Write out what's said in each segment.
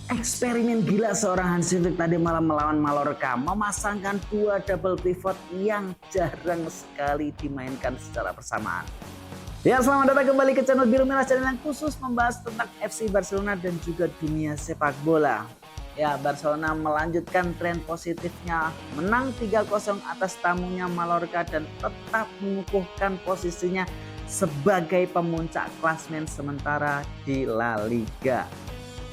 Eksperimen gila seorang Hansi Flick tadi malam melawan Mallorca, memasangkan dua double pivot yang jarang sekali dimainkan secara bersamaan. Ya, selamat datang kembali ke channel Biru Merah, channel yang khusus membahas tentang FC Barcelona dan juga dunia sepak bola. Ya, Barcelona melanjutkan tren positifnya, menang 3-0 atas tamunya Mallorca dan tetap mengukuhkan posisinya sebagai pemuncak klasmen sementara di La Liga.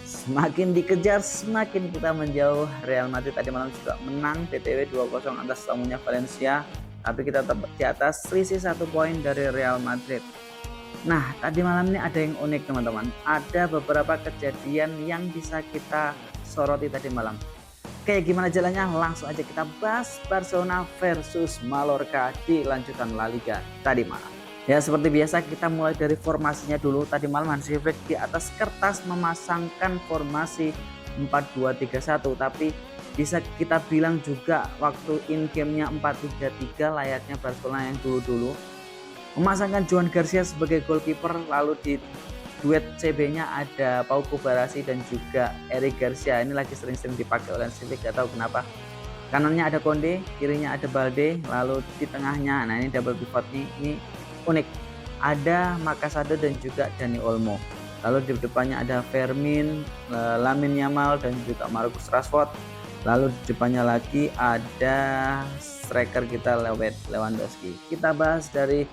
Semakin dikejar, semakin kita menjauh. Real Madrid tadi malam juga menang BTW 2-0 atas tamunya Valencia, tapi kita tetap di atas, selisih 1 poin dari Real Madrid. Nah, tadi malam ini ada yang unik teman-teman. Ada beberapa kejadian yang bisa kita soroti tadi malam. Kayak gimana jalannya? Langsung aja kita bahas Barcelona versus Mallorca di lanjutan La Liga tadi malam. Ya, seperti biasa kita mulai dari formasinya dulu. Tadi malam Hansi Flick di atas kertas memasangkan formasi 4-2-3-1, tapi bisa kita bilang juga waktu in game-nya 4-3-3 layaknya Barcelona yang dulu-dulu. Memasangkan Joan Garcia sebagai goalkeeper, lalu di duet CB-nya ada Pau Kubarasi dan juga Eric Garcia. Ini lagi sering-sering dipakai oleh Hansi Flick, gak tahu kenapa. Kanannya ada Konde, kirinya ada Balde, lalu di tengahnya, nah ini double pivot nih, ini unik, ada Makasado dan juga Dani Olmo. Lalu di depannya ada Fermin, Lamine Yamal dan juga Marcus Rashford. Lalu di depannya lagi ada striker kita Lewandowski. Kita bahas dari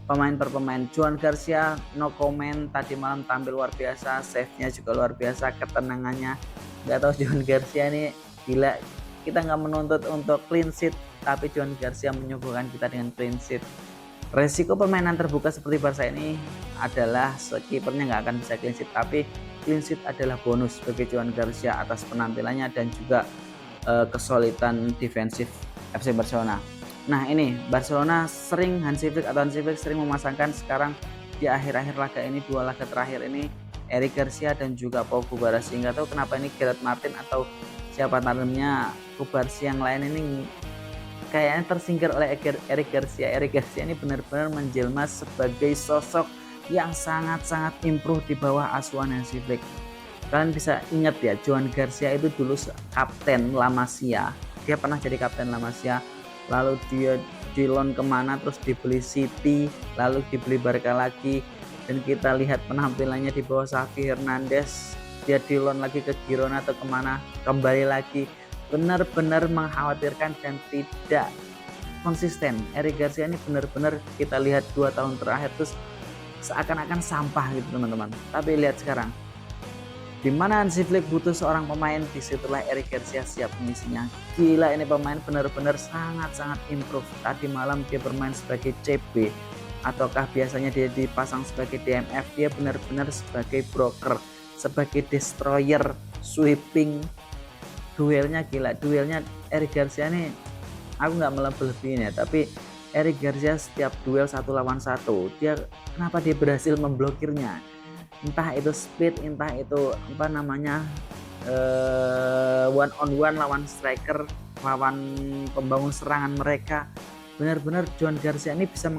pemain per pemain. Joan Garcia no comment, tadi malam tampil luar biasa, save-nya juga luar biasa, ketenangannya. Gak tahu Joan Garcia ini gila, kita nggak menuntut untuk clean sheet, tapi Joan Garcia menyuguhkan kita dengan clean sheet. Resiko permainan terbuka seperti Barca ini adalah kipernya nggak akan bisa clean sheet, tapi clean sheet adalah bonus bagi Joan Garcia atas penampilannya dan juga kesulitan defensif FC Barcelona. Nah, ini Barcelona sering Hansi Flick sering memasangkan sekarang di akhir-akhir laga ini, 2 laga terakhir ini, Eric Garcia dan juga Pau Kubarasi. Nggak tahu kenapa ini Gerard Martin atau siapa tandemnya Kubarasi yang lain ini kayaknya tersingkir oleh Eric Garcia. Eric Garcia ini benar-benar menjelma sebagai sosok yang sangat-sangat improve di bawah asuhan Hansi Flick. Kalian bisa ingat ya, Joan Garcia itu dulu kapten La Masia. Dia pernah jadi kapten La Masia, lalu dia di loan kemana, terus dibeli City, lalu dibeli Barca lagi, dan kita lihat penampilannya di bawah Xavi Hernandez, dia di loan lagi ke Girona atau kemana, kembali lagi, benar-benar mengkhawatirkan dan tidak konsisten. Eric Garcia ini benar-benar kita lihat 2 tahun terakhir terus seakan-akan sampah gitu teman-teman. Tapi lihat sekarang, di mana Hansi Flick butuh seorang pemain, disitulah Eric Garcia siap mengisinya. Gila, ini pemain benar-benar sangat-sangat improve. Tadi malam dia bermain sebagai CB, ataukah biasanya dia dipasang sebagai DMF, dia benar-benar sebagai broker, sebagai destroyer, sweeping. Duelnya gila, duelnya Eric Garcia nih aku nggak melebih-lebihin ya, tapi Eric Garcia setiap duel 1 lawan 1 dia, kenapa dia berhasil memblokirnya, entah itu speed, entah itu apa namanya, one on one lawan striker, lawan pembangun serangan mereka. Benar-benar Joan Garcia ini bisa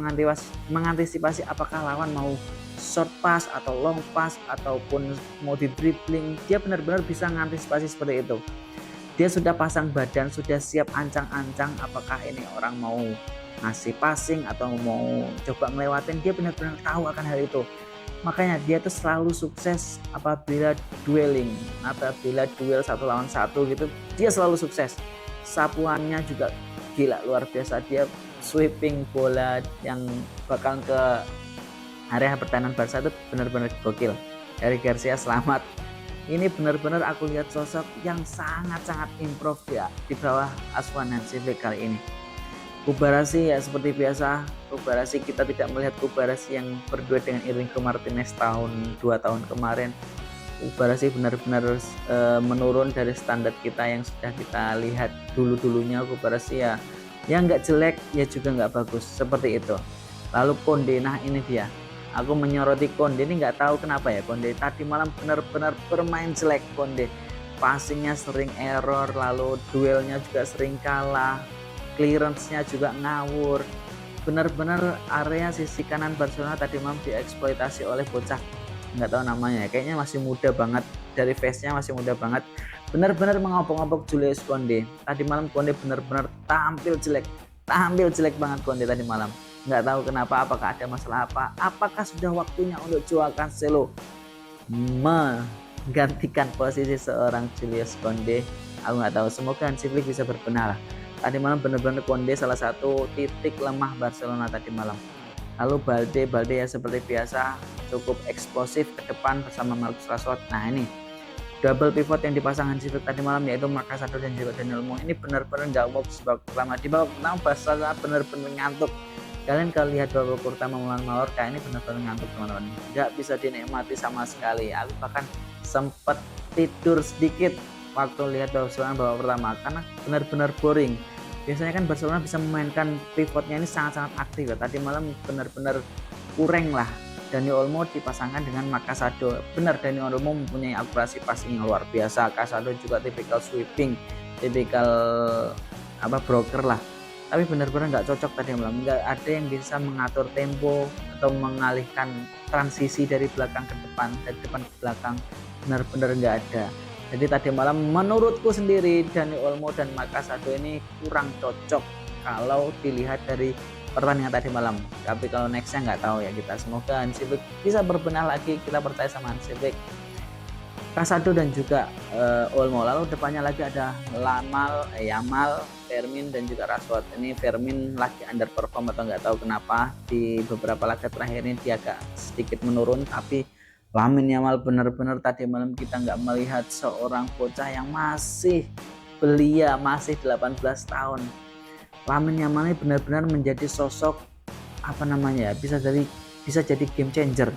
mengantisipasi apakah lawan mau short pass atau long pass ataupun mau di dribbling, dia benar-benar bisa mengantisipasi seperti itu. Dia sudah pasang badan, sudah siap ancang-ancang apakah ini orang mau ngasih passing atau mau coba ngelewatin, dia benar-benar tahu akan hal itu. Makanya dia tuh selalu sukses apabila dueling, apabila duel 1 lawan 1 gitu, dia selalu sukses. Sapuannya juga gila, luar biasa, dia sweeping bola yang bakal ke area pertahanan Barca itu benar-benar gokil. Eric Garcia selamat. Ini benar-benar aku lihat sosok yang sangat-sangat improve ya di bawah asuhan Hansi Flick kali ini. Kubarasi ya seperti biasa, Kubarasi kita tidak melihat Kubarasi yang berdua dengan Inigo Martinez 2 tahun kemarin. Kubarasi benar-benar menurun dari standar kita yang sudah kita lihat dulu-dulunya. Kubarasi ya nggak jelek ya juga nggak bagus, seperti itu. Lalu Konde, nah ini dia, aku menyoroti Konde ini, nggak tahu kenapa ya, Konde tadi malam benar-benar bermain jelek. Konde passingnya sering error, lalu duelnya juga sering kalah, clearance-nya juga ngawur. Benar-benar area sisi kanan Barcelona tadi malam dieksploitasi oleh bocah nggak tahu namanya, kayaknya masih muda banget, dari face-nya masih muda banget, benar-benar mengobok-ngobok Julius Konde. Tadi malam Konde benar-benar tampil jelek banget Konde tadi malam. Nggak tahu kenapa, apakah ada masalah apa, apakah sudah waktunya untuk Joao Cancelo menggantikan posisi seorang Julius Konde. Aku nggak tahu, semoga Hansi Flick bisa berbenah lah. Tadi malam benar-benar Konde salah satu titik lemah Barcelona tadi malam. Lalu Balde ya seperti biasa cukup eksplosif ke depan bersama Marcus Rashford. Nah ini double pivot yang dipasang Hansi Flick tadi malam, yaitu Marcus Rashford dan juga Daniel Olmo. Ini benar-benar nggak work di babak pertama. Di babak pertama Barcelona benar-benar ngantuk. Kalian kalau lihat babak pertama melawan Mallorca ini benar-benar ngantuk teman-teman. Nggak bisa dinikmati sama sekali. Aku bahkan sempat tidur sedikit waktu lihat Barcelona babak pertama karena benar-benar boring. Biasanya kan Barcelona bisa memainkan pivotnya ini sangat-sangat aktif ya. Tadi malam benar-benar kurang lah. Dani Olmo dipasangkan dengan Casado. Benar, Dani Olmo mempunyai akurasi passing yang luar biasa. Casado juga tipikal sweeping, tipikal broker lah. Tapi benar-benar nggak cocok tadi malam. Nggak ada yang bisa mengatur tempo atau mengalihkan transisi dari belakang ke depan, dari depan ke belakang. Benar-benar nggak ada. Jadi tadi malam menurutku sendiri Dani Olmo dan Casado ini kurang cocok kalau dilihat dari pertandingan tadi malam. Tapi kalau nextnya nggak tahu ya kita. Semoga Hansi Flick bisa berbenah lagi, kita percaya sama Hansi Flick. Casado dan juga Olmo. Lalu depannya lagi ada Yamal, Fermin dan juga Rashford. Ini Fermin lagi underperform atau nggak tahu kenapa di beberapa laga terakhir ini dia agak sedikit menurun, tapi Lamine Yamal benar-benar tadi malam kita nggak melihat seorang bocah yang masih belia, masih 18 tahun. Lamine Yamal ini benar-benar menjadi sosok bisa jadi game changer.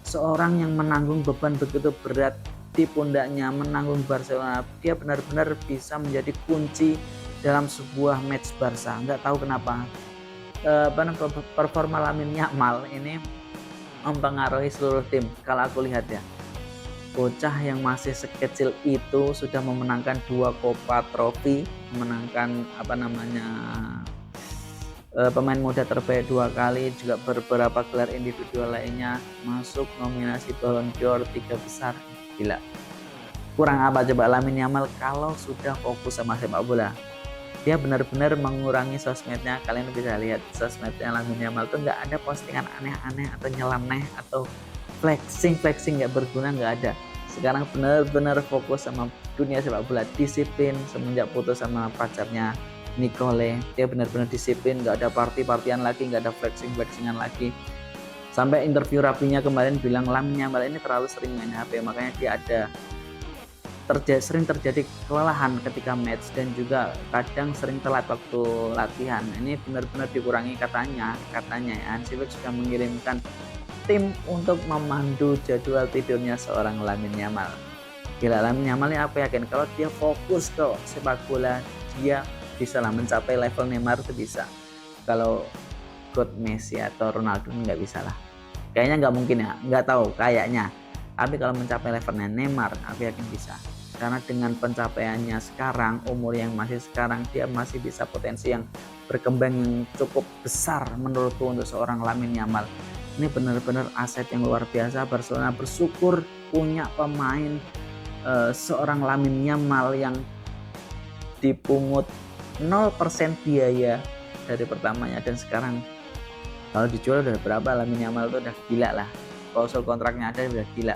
Seorang yang menanggung beban begitu berat di pundaknya, menanggung Barcelona. Dia benar-benar bisa menjadi kunci dalam sebuah match Barca. Nggak tahu kenapa performa Lamine Yamal ini mempengaruhi seluruh tim. Kalau aku lihat ya, bocah yang masih sekecil itu sudah memenangkan 2 Copa Trophy, memenangkan pemain muda terbaik 2 kali, juga beberapa gelar individual lainnya, masuk nominasi Ballon d'Or 3 besar. Gila, kurang apa coba Lamine Yamal kalau sudah fokus sama sepak bola? Dia benar-benar mengurangi sosmednya. Kalian bisa lihat sosmednya Lamine Yamal tuh nggak ada postingan aneh-aneh atau nyeleneh atau flexing nggak berguna, nggak ada. Sekarang benar-benar fokus sama dunia sepak bola, disiplin. Semenjak putus sama pacarnya Nicole, dia benar-benar disiplin, nggak ada party-partian lagi, nggak ada flexingan lagi. Sampai interview rapinya kemarin bilang Lamine Yamal ini terlalu sering main HP, makanya dia sering terjadi kelelahan ketika match dan juga kadang sering telat waktu latihan. Ini benar-benar dikurangi katanya ya. Hansi Flick sudah mengirimkan tim untuk memandu jadwal tidurnya seorang Lamine Yamal. Gila, Lamine Yamal ini apa yakin kalau dia fokus ke sepak bola dia bisa lah mencapai level Neymar itu bisa. Kalau God Messi atau Ronaldo nggak bisa lah. Kayaknya nggak mungkin ya, nggak tahu kayaknya. Tapi kalau mencapai levelnya Neymar, aku yakin bisa. Karena dengan pencapaiannya sekarang, umur yang masih sekarang, dia masih bisa potensi yang berkembang yang cukup besar menurutku untuk seorang Lamine Yamal. Ini benar-benar aset yang luar biasa. Barcelona bersyukur punya pemain seorang Lamine Yamal yang dipungut 0% biaya dari pertamanya, dan sekarang kalau dijual udah berapa Lamine Yamal itu udah gila lah. Klausul kontraknya ada udah gila.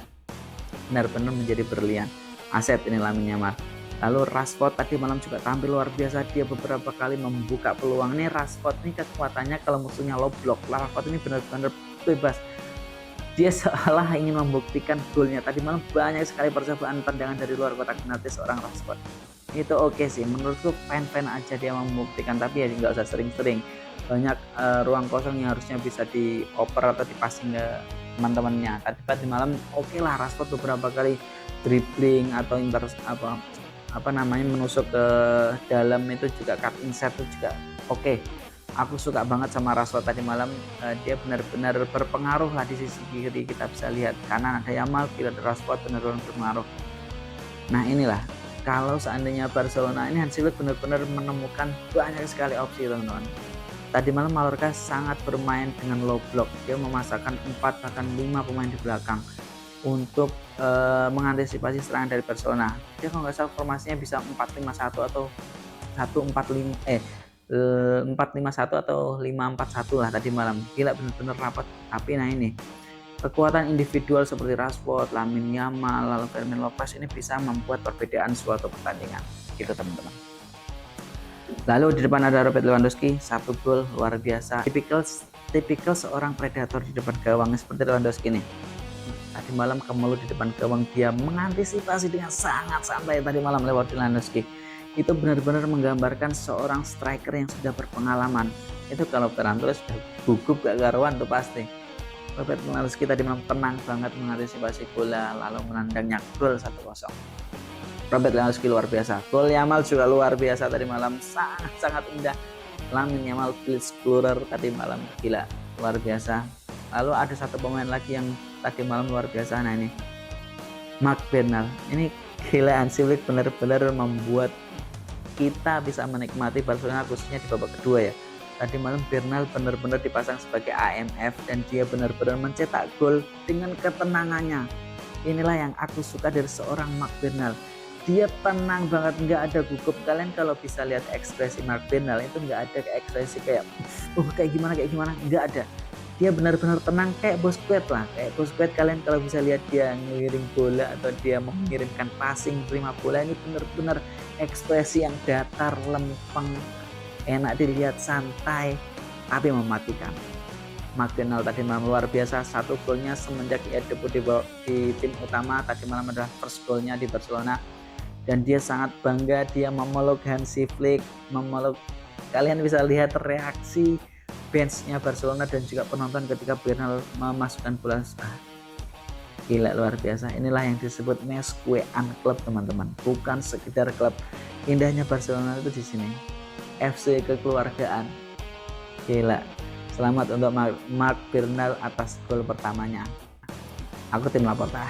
Benar-benar menjadi berlian. Aset ini Lamine Yamal. Lalu Rashford tadi malam juga tampil luar biasa. Dia beberapa kali membuka peluang. Ini Rashford ini kekuatannya kalau musuhnya low block. Rashford ini benar-benar bebas. Dia seolah ingin membuktikan golnya. Tadi malam banyak sekali percobaan tendangan dari luar kotak penalti seorang Rashford. Itu oke sih. Menurutku fan-fan aja dia membuktikan. Tapi ya nggak usah sering-sering. Banyak ruang kosong yang harusnya bisa dioper atau dipasing ke teman-temannya. Tadi malam oke lah Rashford beberapa kali dribbling atau menusuk ke dalam itu juga, cut inside itu juga oke. Aku suka banget sama Rashford tadi malam. Dia benar-benar berpengaruh lah di sisi kiri. Kita bisa lihat kanan ada Yamal, kiri ada Rashford, benar-benar berpengaruh. Nah inilah kalau seandainya Barcelona ini Hansi Flick benar-benar menemukan banyak sekali opsi teman-teman. Tadi malam Mallorca sangat bermain dengan low block. Dia memasakkan 4 bahkan 5 pemain di belakang. untuk mengantisipasi serangan dari Barcelona. Dia kalau nggak salah formasinya bisa 4-5-1 atau 4-5-1 atau 5-4-1 lah tadi malam. Gila, bener-bener rapat. Tapi nah ini kekuatan individual seperti Rashford, Lamine Yamal, lalu Fermin Lopez ini bisa membuat perbedaan suatu pertandingan gitu teman-teman. Lalu di depan ada Robert Lewandowski, 1 gol luar biasa. Tipikal seorang predator di depan gawang seperti Lewandowski nih. Tadi malam Kemelu di depan gawang, dia mengantisipasi dengan sangat santai tadi malam lewat Lewandowski. Itu benar-benar menggambarkan seorang striker yang sudah berpengalaman. Itu kalau Ferran Torres sudah gugup gak karuan tuh pasti. Robert Lewandowski tadi malam tenang banget mengantisipasi bola, lalu menandangnya gol 1-0. Robert Lewandowski luar biasa. Gol Yamal juga luar biasa tadi malam, sangat indah. Lamine Yamal blitz keluar tadi malam, gila, luar biasa. Lalu ada satu pemain lagi yang tadi malam luar biasa, nah ini Marc Bernal. Ini gila, Hansi Flick benar-benar membuat kita bisa menikmati Barcelona khususnya di babak kedua ya. Tadi malam Bernal benar-benar dipasang sebagai AMF dan dia benar-benar mencetak gol dengan ketenangannya. Inilah yang aku suka dari seorang Marc Bernal. Dia tenang banget, nggak ada gugup. Kalian kalau bisa lihat ekspresi Marc Bernal itu nggak ada ekspresi kayak kayak gimana, nggak ada. Dia benar-benar tenang kayak Busquets lah. Kayak Busquets, kalian kalau bisa lihat dia ngiring bola atau dia mengirimkan passing terima bola, ini benar-benar ekspresi yang datar, lempeng, enak dilihat, santai tapi mematikan. Marc Bernal tadi malam luar biasa, 1 golnya semenjak ia debut di tim utama tadi malam adalah first golnya di Barcelona, dan dia sangat bangga. Dia memeluk Hansi Flick, kalian bisa lihat reaksi benchnya Barcelona dan juga penonton ketika Bernal memasukkan bola. Gila, luar biasa. Inilah yang disebut Mesque Club teman-teman, bukan sekedar klub. Indahnya Barcelona itu di sini, FC kekeluargaan. Gila, selamat untuk Marc Bernal atas gol pertamanya. Aku tim Laporta.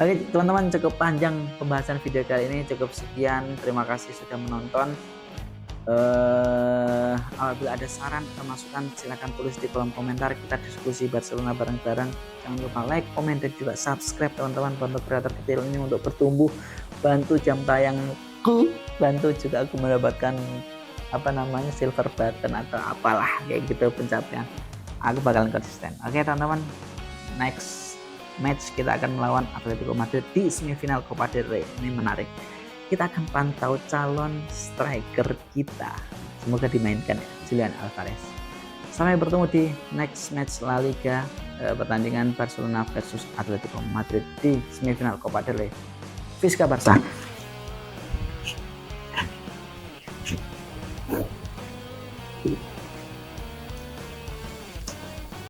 Oke teman-teman, cukup panjang pembahasan video kali ini, cukup sekian. Terima kasih sudah menonton. Apabila ada saran atau masukan silahkan tulis di kolom komentar, kita diskusi Barcelona bareng-bareng. Jangan lupa like, komen, dan juga subscribe teman-teman, bantu kreator kecil ini untuk bertumbuh, bantu jam tayangku, bantu juga aku mendapatkan silver button atau apalah kayak gitu pencapaian. Aku bakalan konsisten. Oke teman-teman, next match kita akan melawan Atletico Madrid di semifinal Copa del Rey. Ini menarik. Kita akan pantau calon striker kita. Semoga dimainkan ya, Julian Alvarez. Sampai bertemu di next match La Liga, pertandingan Barcelona versus Atletico Madrid di semifinal Copa del Rey. Visca Barca. Thank you.